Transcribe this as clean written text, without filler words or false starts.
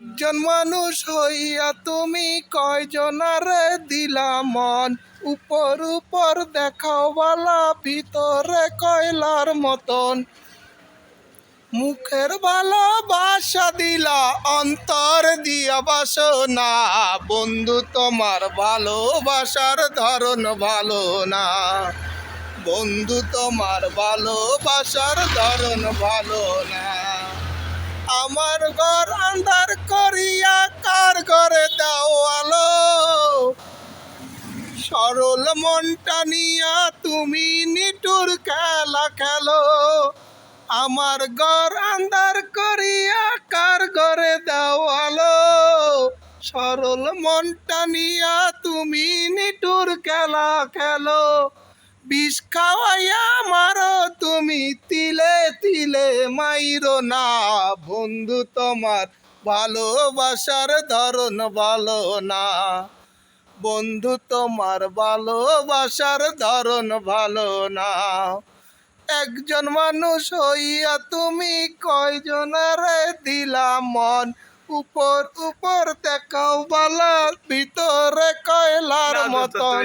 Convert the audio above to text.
একজন মানুষ হইয়া তুমি কয়জনারে দিলা মন, উপর উপর দেখাও বালা ভিতরে কয়লার মতন। মুখের ভালোবাসা দিলা অন্তর দিয়া বাসনা, বন্ধু তোমার ভালোবাসার ধরন ভালো না। বন্ধু তোমার ভালোবাসার ধরন ভালো না। আমার ঘর আন্ধার করিয়া কার ঘরে দাও আলো, সরল মনটা নিয়া তুমি নিটুর খেলা খেলো। আমার ঘর আন্ধার করিয়া কার ঘরে দাও আলো, সরল মনটা নিয়া তুমি নিটুর খেলা খেলো। বিষ খাওয়াইয়া মারো তুমি তিলে তিলে মাইরো না, বন্ধু তোমার ভালোবাসার ধরন ভালো না। বন্ধু তোমার ভালোবাসার ধরন ভালো না। একজন মানুষ হইয়া তুমি কয়জনারে দিলা মন, উপর উপর দেখাও বালা ভিতরে কয়লার মতন।